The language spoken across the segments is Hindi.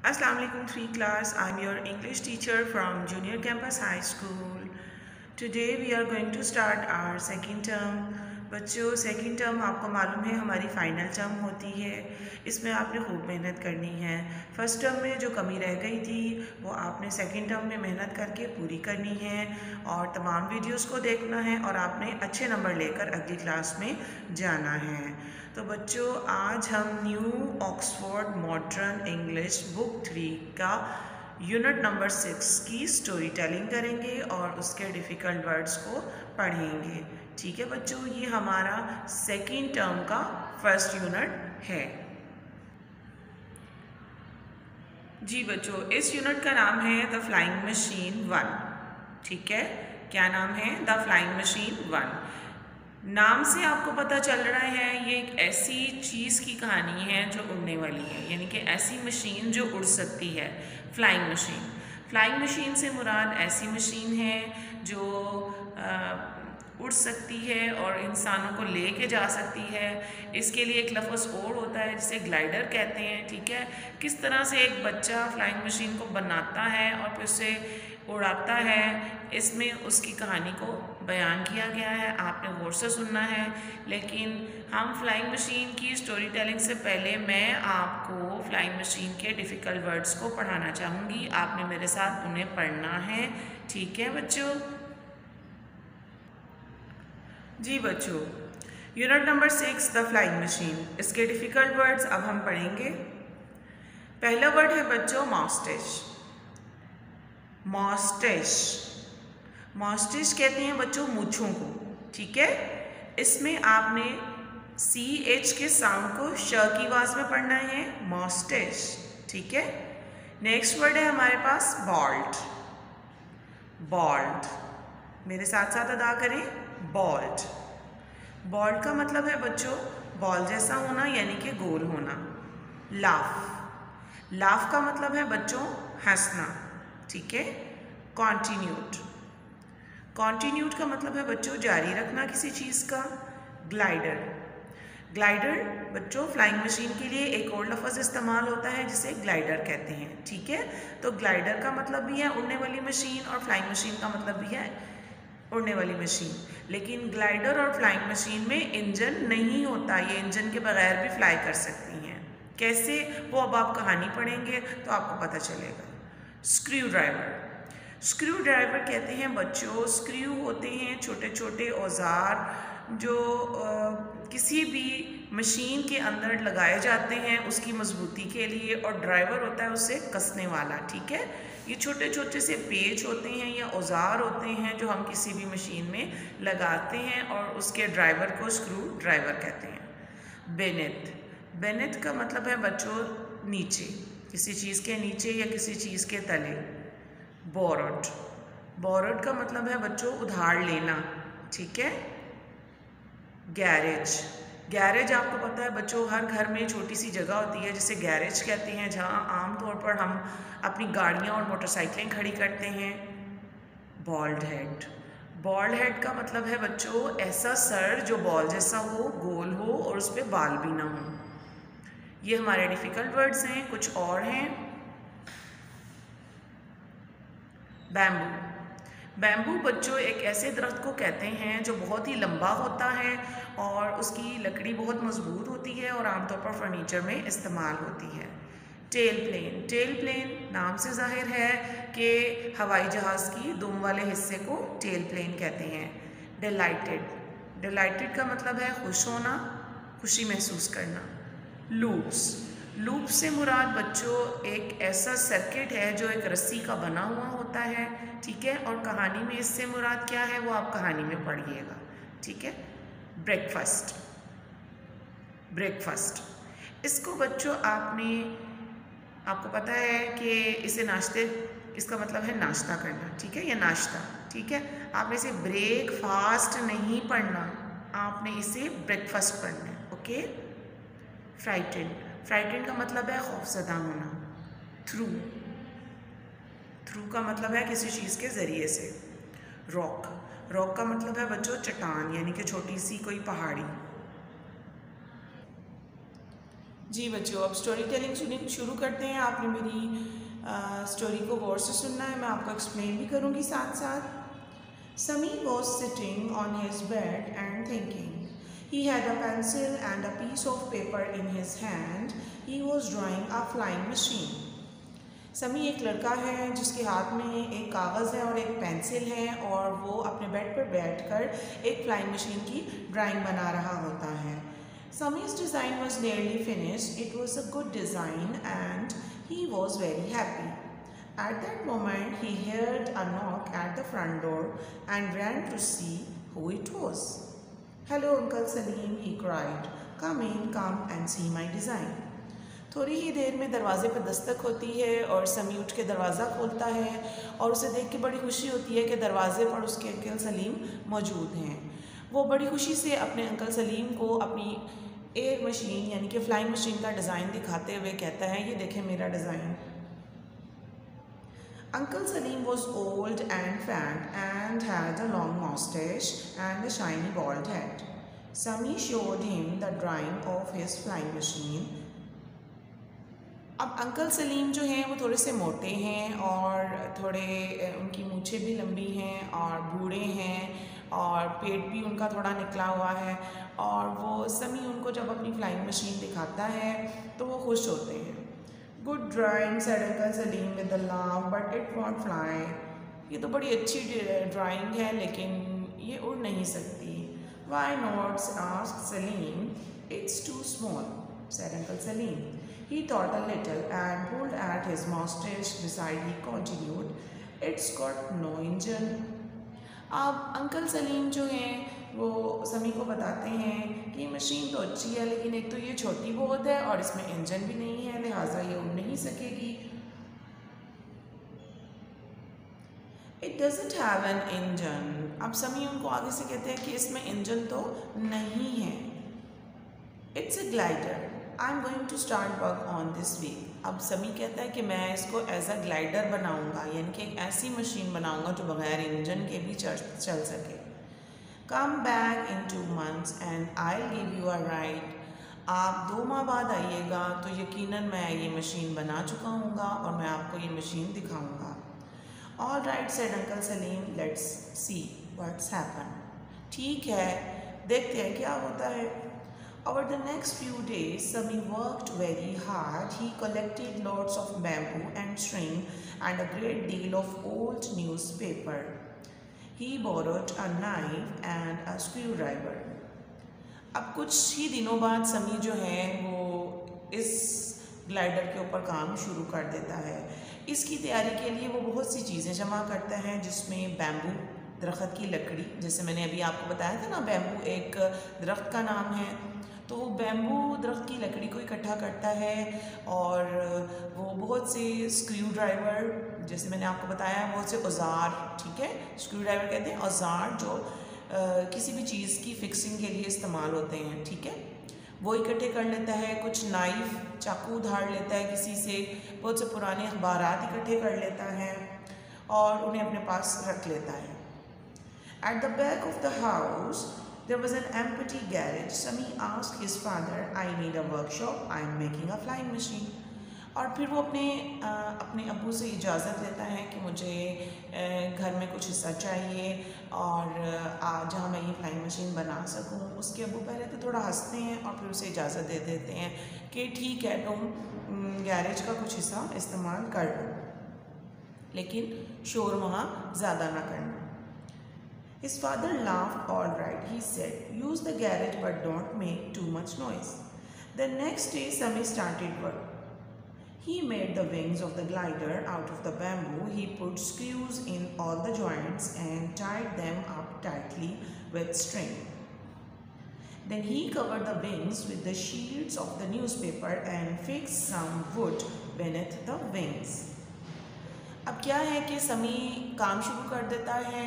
Assalamu alaikum 3 class. I'm your English teacher from Junior Campus High School. Today we are going to start our second term. बच्चों सेकंड टर्म आपको मालूम है हमारी फाइनल टर्म होती है। इसमें आपने खूब मेहनत करनी है। फर्स्ट टर्म में जो कमी रह गई थी वो आपने सेकंड टर्म में मेहनत करके पूरी करनी है और तमाम वीडियोस को देखना है और आपने अच्छे नंबर लेकर अगली क्लास में जाना है। तो बच्चों आज हम new Oxford modern English book 3 का यूनिट नंबर 6 की स्टोरी टेलिंग करेंगे और उसके डिफ़िकल्ट वर्ड्स को पढ़ेंगे। ठीक है बच्चों, ये हमारा सेकेंड टर्म का फर्स्ट यूनिट है। जी बच्चों, इस यूनिट का नाम है द फ्लाइंग मशीन 1। ठीक है, क्या नाम है? The flying machine 1। नाम से आपको पता चल रहा है ये एक ऐसी चीज़ की कहानी है जो उड़ने वाली है, यानी कि ऐसी मशीन जो उड़ सकती है। फ्लाइंग मशीन, फ्लाइंग मशीन से मुराद ऐसी मशीन है जो उड़ सकती है और इंसानों को लेके जा सकती है। इसके लिए एक लफ्ज़ और होता है जिसे ग्लाइडर कहते हैं। ठीक है, किस तरह से एक बच्चा फ्लाइंग मशीन को बनाता है और फिर उसे उड़ाता है, इसमें उसकी कहानी को बयान किया गया है। आपने गौर से सुनना है। लेकिन हम फ्लाइंग मशीन की स्टोरी टेलिंग से पहले मैं आपको फ्लाइंग मशीन के डिफ़िकल्ट वर्ड्स को पढ़ाना चाहूँगी। आपने मेरे साथ उन्हें पढ़ना है। ठीक है बच्चों? जी बच्चों, unit number 6 the flying machine, इसके डिफ़िकल्ट वर्ड्स अब हम पढ़ेंगे। पहला वर्ड है बच्चों मॉस्टिश। मॉस्टिश, मॉस्टिश कहते हैं बच्चों मूंछों को। ठीक है, इसमें आपने CH के साउंड को श की आवाज़ में पढ़ना है, मॉस्टिश। ठीक है, नेक्स्ट वर्ड है हमारे पास बॉल्ड। बॉल्ड, मेरे साथ साथ अदा करें, बॉल्ड। बॉल्ड का मतलब है बच्चों बॉल जैसा होना, यानी कि गोल होना। लाफ, लाफ का मतलब है बच्चों हंसना। ठीक है, कॉन्टिन्यूड, कॉन्टिन्यूड का मतलब है बच्चों जारी रखना किसी चीज़ का। ग्लाइडर, ग्लाइडर बच्चों फ्लाइंग मशीन के लिए एक और लफ्ज़ इस्तेमाल होता है जिसे ग्लाइडर कहते हैं। ठीक है, तो ग्लाइडर का मतलब भी है उड़ने वाली मशीन और फ्लाइंग मशीन का मतलब भी है उड़ने वाली मशीन। लेकिन ग्लाइडर और फ्लाइंग मशीन में इंजन नहीं होता, ये इंजन के बगैर भी फ्लाई कर सकती हैं। कैसे, वो अब आप कहानी पढ़ेंगे तो आपको पता चलेगा। स्क्रू ड्राइवर, स्क्रू ड्राइवर कहते हैं बच्चों, स्क्रू होते हैं छोटे छोटे औजार जो किसी भी मशीन के अंदर लगाए जाते हैं उसकी मजबूती के लिए, और ड्राइवर होता है उसे कसने वाला। ठीक है, ये छोटे छोटे से पेच होते हैं या औजार होते हैं जो हम किसी भी मशीन में लगाते हैं और उसके ड्राइवर को स्क्रू ड्राइवर कहते हैं। बेनेथ, बेनेथ का मतलब है बच्चों नीचे, किसी चीज़ के नीचे या किसी चीज़ के तले। बोरोड, बोरोड का मतलब है बच्चों उधार लेना। ठीक है, गैरेज, गैरेज आपको पता है बच्चों हर घर में छोटी सी जगह होती है जिसे गैरेज कहते हैं, जहाँ आमतौर पर हम अपनी गाड़ियाँ और मोटरसाइकिलें खड़ी करते हैं। बॉल्ड हेड, बॉल्ड हेड का मतलब है बच्चों ऐसा सर जो बॉल जैसा हो, गोल हो और उस पर बाल भी ना हो। ये हमारे डिफ़िकल्ट वर्ड्स हैं। कुछ और हैं। बैम्बू, बैम्बू बच्चों एक ऐसे दरख्त को कहते हैं जो बहुत ही लंबा होता है और उसकी लकड़ी बहुत मजबूत होती है और आमतौर पर फर्नीचर में इस्तेमाल होती है। टेल प्लेन, टेल प्लेन नाम से जाहिर है कि हवाई जहाज़ की दुम वाले हिस्से को टेल प्लेन कहते हैं। डिलाइटेड, डिलाइटेड का मतलब है खुश होना, खुशी महसूस करना। लूप्स, लूप से मुराद बच्चों एक ऐसा सर्किट है जो एक रस्सी का बना हुआ होता है। ठीक है, और कहानी में इससे मुराद क्या है वो आप कहानी में पढ़िएगा। ठीक है, ब्रेकफास्ट, ब्रेकफास्ट इसको बच्चों आपको पता है कि इसे नाश्ते, इसका मतलब है नाश्ता करना। ठीक है, या नाश्ता। ठीक है, आपने इसे ब्रेकफास्ट नहीं पढ़ना, आपने इसे ब्रेकफास्ट पढ़ना है। ओके। फ्राइटेंड, फ्राइटेंड का मतलब है खौफजदा होना। थ्रू, थ्रू का मतलब है किसी चीज़ के ज़रिए से। रॉक, रॉक का मतलब है बच्चों चट्टान, यानी कि छोटी सी कोई पहाड़ी। जी बच्चों, अब स्टोरी टेलिंग शुरू करते हैं। आपने मेरी स्टोरी को गौर से सुनना है, मैं आपको एक्सप्लेन भी करूँगी साथ साथ। Sami was sitting on his bed and thinking. He had a pencil and a piece of paper in his hand. He was drawing a flying machine. समी एक लड़का है जिसके हाथ में एक कागज़ है और एक पेंसिल है, और वो अपने बेड पर बैठकर एक फ्लाइंग मशीन की ड्राइंग बना रहा होता है। Sami's design was nearly finished. It was a good design and he was very happy. At that moment, he heard a knock at the front door and ran to see who it was. "Hello, Uncle Salim," he cried. "Come in, come and see my design." थोड़ी ही देर में दरवाज़े पर दस्तक होती है और समी उठ के दरवाज़ा खोलता है और उसे देख के बड़ी खुशी होती है कि दरवाज़े पर उसके अंकल सलीम मौजूद हैं। वो बड़ी खुशी से अपने अंकल सलीम को अपनी एयर मशीन यानी कि फ़्लाइंग मशीन का डिज़ाइन दिखाते हुए कहता है, ये देखें मेरा design. Uncle Salim was old and fat and had a long mustache and a shiny bald head. Sami showed him the drawing of his flying machine. अब अंकल सलीम जो हैं वो थोड़े से मोटे हैं और थोड़े उनकी मूछें भी लंबी हैं और बूढ़े हैं और पेट भी उनका थोड़ा निकला हुआ है, और वो समी उनको जब अपनी फ्लाइंग मशीन दिखाता है तो वो खुश होते हैं। "Good drawing," said Uncle Salim with a laugh, "but it won't fly." ये तो बड़ी अच्छी ड्राइंग है लेकिन ये उड़ नहीं सकती। "Why not?" asked Salim. "It's too small," said Uncle Salim. He thought a little and pulled at his mustache. Beside, he continued, "It's got no engine." अब अंकल सलीम जो हैं वो समी को बताते हैं कि मशीन तो अच्छी है लेकिन एक तो ये छोटी बहुत है और इसमें इंजन भी नहीं है, लिहाजा ये उड़ नहीं सकेगी। "It doesn't have an engine." अब समी उनको आगे से कहते हैं कि इसमें इंजन तो नहीं है। "It's a glider. I'm going to start work on this week." अब समी कहता है कि मैं इसको एज अ ग्लाइडर बनाऊंगा, यानी कि एक ऐसी मशीन बनाऊंगा जो बगैर इंजन के भी चल सके। "Come back in 2 months and I'll give you a ride." आप 2 माह बाद आइएगा तो यकीनन मैं ये मशीन बना चुका हूँगा और मैं आपको ये मशीन दिखाऊंगा। "All right," said Uncle Salim. "Let's see what's happened." ठीक है, देखते हैं क्या होता है। Over the next few days, Sami worked very hard. He collected lots of bamboo and string and a great deal of old newspaper. He borrowed a knife and a screwdriver. अब कुछ ही दिनों बाद समी जो है वो इस ग्लाइडर के ऊपर काम शुरू कर देता है। इसकी तैयारी के लिए वो बहुत सी चीज़ें जमा करता है, जिसमें बैम्बू दरख्त की लकड़ी, जैसे मैंने अभी आपको बताया था ना, बैम्बू एक दरख्त का नाम है, तो वो बैम्बू दरख्त की लकड़ी को इकट्ठा करता है, और वो बहुत से स्क्रू ड्राइवर, जैसे मैंने आपको बताया, बहुत से औज़ार, ठीक है, स्क्रू ड्राइवर कहते हैं औज़ार जो किसी भी चीज़ की फिक्सिंग के लिए इस्तेमाल होते हैं, ठीक है, वो इकट्ठे कर लेता है। कुछ नाइफ़, चाकू उधार लेता है किसी से, बहुत से पुराने अखबारात इकट्ठे कर लेता है और उन्हें अपने पास रख लेता है। At the back of the house there was an empty garage. Sami asked his father, "I need a workshop. I am making a flying machine." और फिर वो अपने अब्बू से इजाज़त लेता है कि मुझे घर में कुछ हिस्सा चाहिए और जहाँ मैं ये फ्लाइंग मशीन बना सकूँ। उसके अब्बू पहले तो थोड़ा हंसते हैं और फिर उसे इजाज़त दे देते हैं कि ठीक है, तुम गैरेज का कुछ हिस्सा इस्तेमाल कर लो, लेकिन शोर वहाँ ज़्यादा ना करना। His father laughed. "All right," he said. "Use the garage but don't make too much noise." The next day, Sami started work. He made the wings of the glider out of the bamboo. He put screws in all the joints and tied them up tightly with string. Then he covered the wings with the sheets of the newspaper and fixed some wood beneath the wings. अब क्या है कि समी काम शुरू कर देता है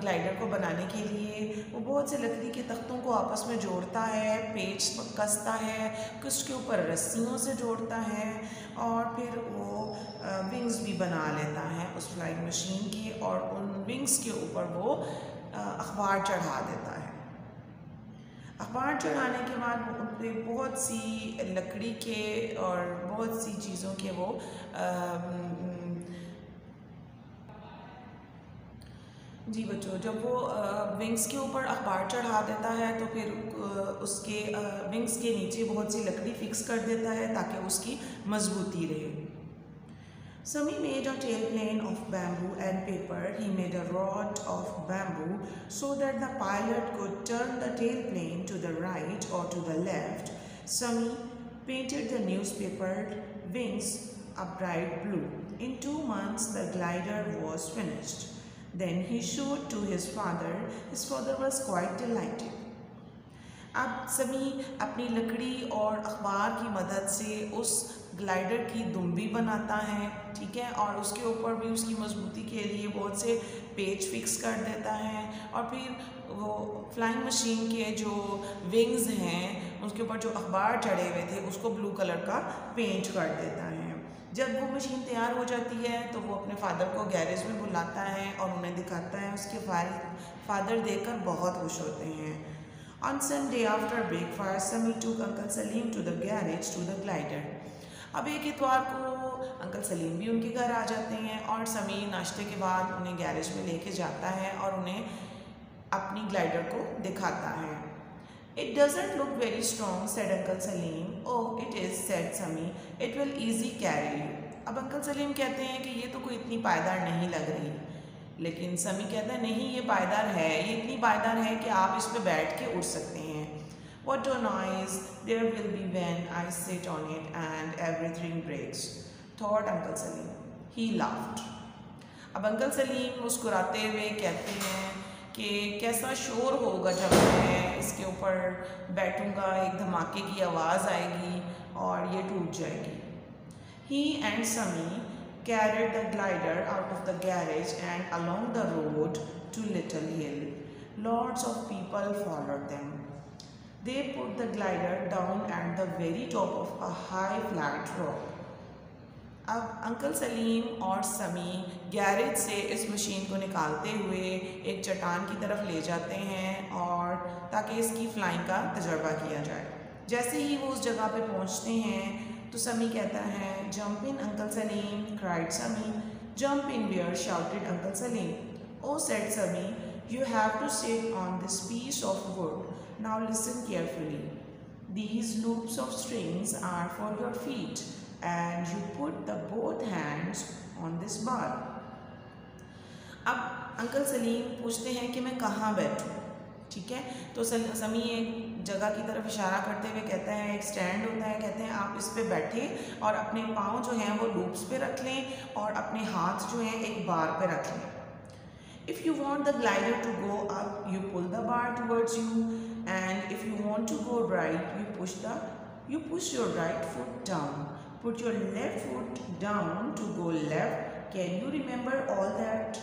ग्लाइडर को बनाने के लिए। वो बहुत से लकड़ी के तख्तों को आपस में जोड़ता है, पेच कसता है, कुछ के ऊपर रस्सियों से जोड़ता है और फिर वो विंग्स भी बना लेता है उस फ्लाइंग मशीन की, और उन विंग्स के ऊपर वो अखबार चढ़ा देता है। अखबार चढ़ाने के बाद वो उन पे बहुत सी लकड़ी के और बहुत सी चीज़ों के वो जी बच्चों, जब वो विंग्स के ऊपर अखबार चढ़ा देता है तो फिर उसके विंग्स के नीचे बहुत सी लकड़ी फिक्स कर देता है ताकि उसकी मजबूती रहे। Sami made a tailplane of bamboo and paper. He made a rod of bamboo so that the pilot could turn the tailplane to the right or to the left. Sami painted the newspaper wings a bright blue. In 2 months, the glider was finished. Then he showed to his father. His father was quite delighted. अब समी अपनी लकड़ी और अखबार की मदद से उस ग्लाइडर की दुम्बी बनाता है, ठीक है, और उसके ऊपर भी उसकी मजबूती के लिए बहुत से पेच फिक्स कर देता है और फिर वो फ्लाइंग मशीन के जो विंग्स हैं उसके ऊपर जो अखबार चढ़े हुए थे उसको ब्लू कलर का पेंट कर देता है। जब वो मशीन तैयार हो जाती है तो वो अपने फादर को गैरेज में बुलाता है और उन्हें दिखाता है। उसके फादर देखकर बहुत खुश होते हैं। On Sunday after breakfast, Sami took Uncle Salim to the garage to the glider. अब एक इतवार को अंकल सलीम भी उनके घर आ जाते हैं और समी नाश्ते के बाद उन्हें गैरेज में लेके जाता है और उन्हें अपनी ग्लाइडर को दिखाता है। It doesn't look very strong, said Uncle Salim. Oh, it is, said Sami. It will easy carry you. अब अंकल सलीम कहते हैं कि ये तो कोई इतनी पायदार नहीं लग रही, लेकिन समी कहता है नहीं, ये पायदार है, ये इतनी पायदार है कि आप इस पे बैठ के उड़ सकते हैं। What a noise there will be when I sit on it and everything breaks, thought Uncle Salim. He laughed. अब अंकल सलीम मुस्कुराते हुए कहते हैं कि कैसा शोर होगा जब मैं इसके ऊपर बैठूंगा, एक धमाके की आवाज़ आएगी और ये टूट जाएगी। He and Sami carried the glider out of the garage and along the road to Little Hill. Lots of people followed them. They put the glider down at the very top of a high flat rock. अब अंकल सलीम और समी गैरेज से इस मशीन को निकालते हुए एक चट्टान की तरफ ले जाते हैं और ताकि इसकी फ्लाइंग का तजर्बा किया जाए। जैसे ही वो उस जगह पे पहुंचते हैं तो समी कहता है jump in uncle Salim, cried Sami. Jump in where, shouted uncle Salim. Oh said Sami, you have to sit on this piece of wood. Now listen carefully. These loops of strings are for your feet and you put the both hands on this bar. अब अंकल सलीम पूछते हैं कि मैं कहाँ बैठूं, ठीक है, तो समी एक जगह की तरफ इशारा करते हुए कहता है, एक स्टैंड होता है, कहते हैं आप इस पे बैठे और अपने पाँव जो हैं वो लूप्स पे रख लें और अपने हाथ जो हैं एक बार पे रख लें। If you want the glider to go up, you pull the bar towards you, and if you want to go right, you push your right foot down. Put your left foot down to go left. Can you remember all that?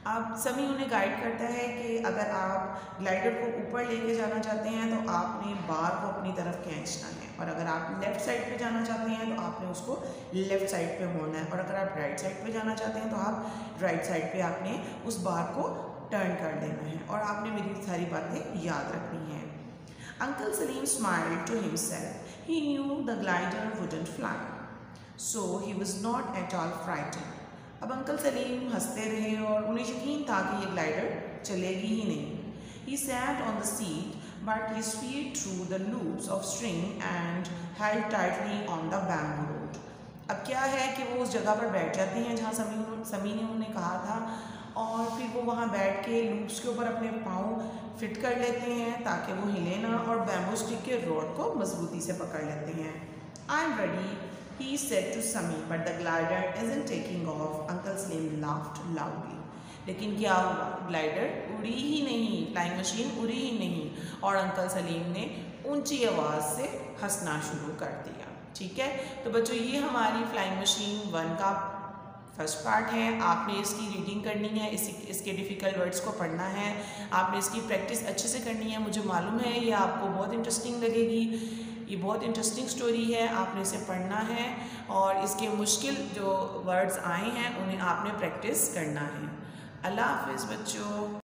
अब समी उन्हें गाइड करता है कि अगर आप ग्लाइडर को ऊपर लेके जाना चाहते हैं तो आपने बार को अपनी तरफ खींचना है और अगर आप लेफ़्ट साइड पे जाना चाहते हैं तो आपने उसको लेफ़्ट साइड पे मोड़ना है और अगर आप राइट साइड पे जाना चाहते हैं तो आप राइट साइड पे आपने उस बार को टर्न कर देना है और आपने मेरी सारी बातें याद रखनी है। Uncle Salim smiled to himself. He knew the glider wouldn't fly, so he was not at all frightened. अब अंकल सलीम हंसते रहे और उन्हें यकीन था कि ये ग्लाइडर चलेगी ही नहीं। He sat on the seat, but his feet through the loops of string and held tightly on the bamboo root. अब क्या है कि वो उस जगह पर बैठ जाते हैं जहाँ समी ने उन्हें कहा था और फिर वो वहाँ बैठ के लूप्स के ऊपर अपने पाँव फिट कर लेते हैं ताकि वो हिले ना और बैम्बू स्टिक के रॉड को मजबूती से पकड़ लेते हैं। I am ready, he said to Sami, but the glider isn't taking off. Uncle Salim laughed loudly. लेकिन क्या हुआ, ग्लाइडर उड़ी ही नहीं, फ्लाइंग मशीन उड़ी ही नहीं और अंकल सलीम ने ऊंची आवाज़ से हंसना शुरू कर दिया। ठीक है, तो बच्चों ये हमारी फ्लाइंग मशीन 1 का फर्स्ट पार्ट है। आपने इसकी रीडिंग करनी है, इसके डिफ़िकल्ट वर्ड्स को पढ़ना है, आपने इसकी प्रैक्टिस अच्छे से करनी है। मुझे मालूम है ये आपको बहुत इंटरेस्टिंग लगेगी, ये बहुत इंटरेस्टिंग स्टोरी है, आपने इसे पढ़ना है और इसके मुश्किल जो वर्ड्स आए हैं उन्हें आपने प्रैक्टिस करना है। अल्लाह हाफ़िज़ बच्चों।